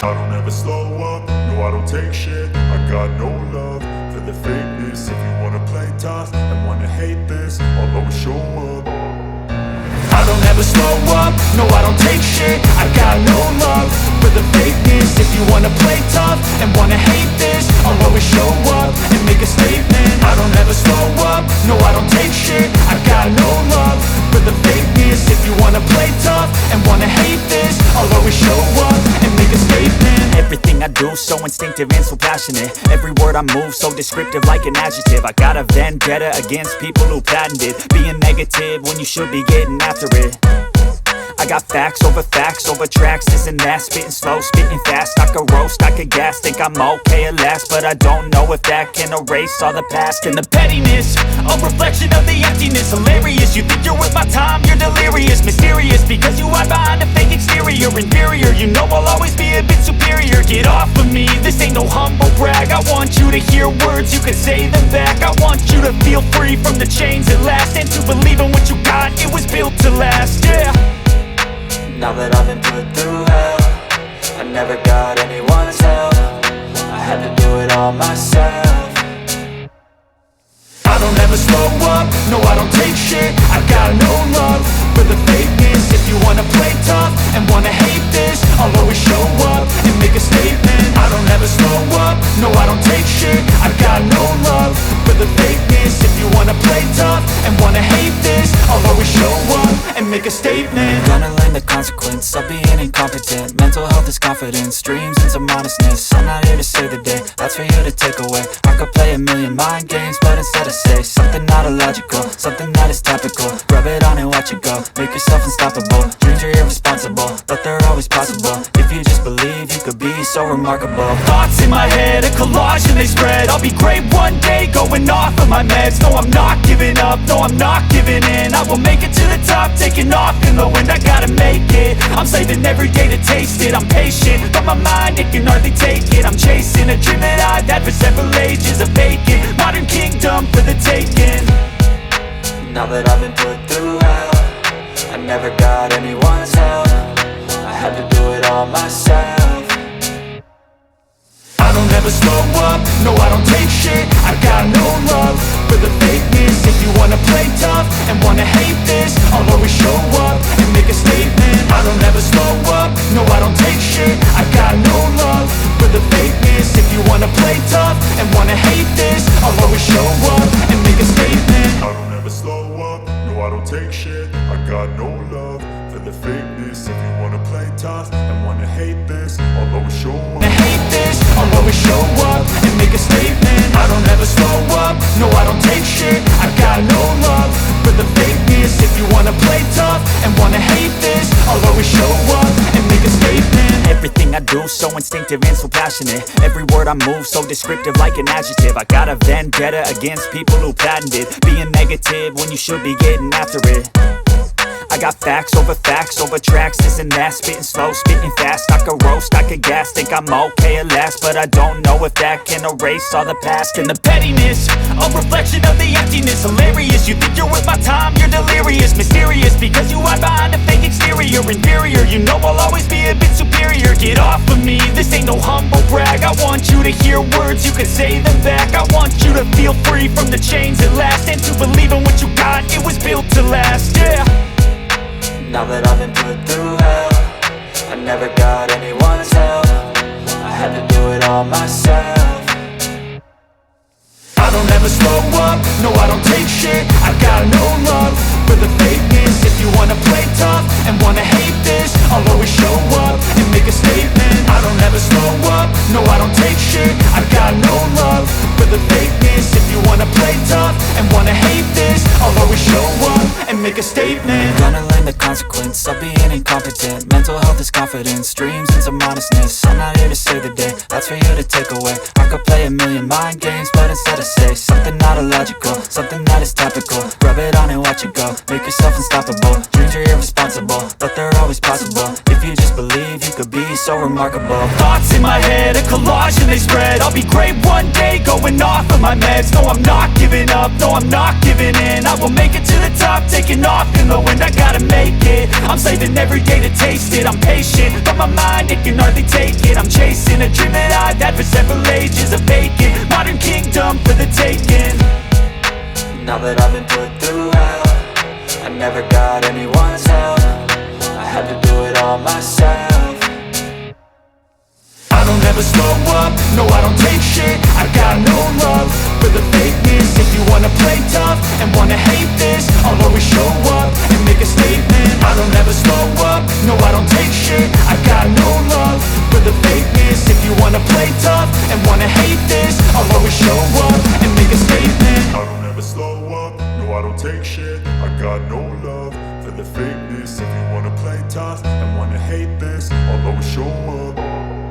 I don't ever slow up, no I don't take shit. I got no love for the fakeness. If you wanna play tough and wanna hate this, I'll always show up. I don't ever slow up, no I don't take shit. I got no love for the fakeness. If you wanna play tough and wanna hate this, I'll always show up and make a statement. I don't ever slow up, no I don't take shit. I got no love for the fakeness. If you wanna play tough and wanna hate this, I'll always show up and make a statement. Everything I do so instinctive and so passionate. Every word I move so descriptive like an adjective. I got a vendetta against people who patented being negative when you should be getting after it. I got facts over tracks, this and that. Spitting slow, spitting fast, I could roast, I could gas. Think I'm okay at last, but I don't know if that can erase all the past. And the pettiness, a reflection of the emptiness. Hilarious, you think you're worth my time, you're delirious. Mysterious, because you hide behind a fake exterior. Inferior, you know I'll always be a bit superior. Get off of me, this ain't no humble brag. I want you to hear words, you can say them back. I want you to feel free from the chains at last, and to believe in what you got, it was built to last, yeah. Now that I've been put through hell, I never got anyone's help. I had to do it all myself. I don't ever slow up, no I don't take shit. I got no love for the fakeness. If you wanna play tough and wanna hate this, I'll always show up and make a statement. I don't ever slow up, no I don't take shit. I got no love for the fakeness. If you wanna play tough and wanna hate this, I'll always show up and make a statement. Gonna learn the consequence of being incompetent. Mental health is confidence, dreams and some honestness. I'm not here to save the day, that's for you to take away. I could play a million mind games, but instead I say something not illogical, something that is topical. Rub it on and watch it go, make yourself unstoppable. Dreams are irresponsible, but they're always possible. If you just believe, you could be so remarkable. Thoughts in my head, a collage and they spread. I'll be great one day, going off of my meds. No, I'm not giving up, no, I'm not giving in. I will make it to the top, taking off in the wind. I gotta make it, I'm saving every day to taste it. I'm patient, but my mind, it can hardly take it. I'm chasing a dream that I've had for several ages. A vacant, modern kingdom for the taking. Now that I've been put through hell, I never got anyone's help. I had to do it all myself. I don't ever slow up, no I don't take shit. I got no love for the fakeness. If you wanna play tough and wanna hate this, I'll always show up and make a statement. I don't ever slow up, no I don't take shit. I got no love for the fakeness. If you wanna play tough and wanna hate this, I'll always show up and make a statement. I don't ever slow up, no I don't take shit. I got no love for the fakeness. If you wanna play tough and wanna hate this, I'll always show up. I'll always show up and make a statement. I don't ever slow up, no I don't take shit. I got no love for the fakeness. If you wanna play tough and wanna hate this, I'll always show up and make a statement. Everything I do so instinctive and so passionate. Every word I move so descriptive like an adjective. I got a vendetta against people who patented being negative when you should be getting after it. I got facts over tracks, this and that. Spitting slow, spitting fast, I could roast, I could gas. Think I'm okay at last, but I don't know if that can erase all the past. And the pettiness, a reflection of the emptiness. Hilarious, you think you're worth my time, you're delirious. Mysterious, because you hide behind a fake exterior. Inferior, you know I'll always be a bit superior. Get off of me, this ain't no humble brag. I want you to hear words, you can say them back. I want you to feel free from the chains at last, and to believe in what you got, it was built to last, yeah. Now that I've been put through hell, I never got anyone's help. I had to do it all myself. I don't ever slow up, no I don't take shit. I got no love for the fakeness. If you wanna play tough and wanna hate this, I'll always show up and make a statement. I don't ever slow up, no I don't take shit. I got no love for the fakeness. If you wanna play tough and wanna hate this, I'll always show up and make a statement. Gonna learn the consequence of being incompetent. Mental health is confidence, dreams and some honestness. I'm not here to save the day, that's for you to take away. I could play a million mind games, but instead I say something not illogical, something that is topical. Rub it on and watch it go, make yourself unstoppable. Dreams are irresponsible, but they're always possible. If you just believe, you could be so remarkable. Thoughts in my head, a collage and they spread. I'll be great one day, going off of my meds. No, I'm not giving up, no, I'm not giving in. I will make it to the top, taking off in the wind. I gotta make it, I'm saving every day to taste it. I'm patient, but my mind, it can hardly take it. I'm chasing a dream that I've had for several ages. A vacant, modern kingdom for the taking. Now that I've been put through hell, I never got anyone's help. I had to do it all myself. I don't ever slow up, no I don't take shit. I got no love for the fakeness. If you wanna play tough and wanna hate this, I'll always show up and make a statement. I don't ever slow up, no I don't take shit. I got no love for the fakeness. If you wanna play tough and wanna hate this, I'll always show up and make a statement. I don't ever slow up, no I don't take shit. I got no love for the fakeness. If you wanna play tough and wanna hate this, I'll always show up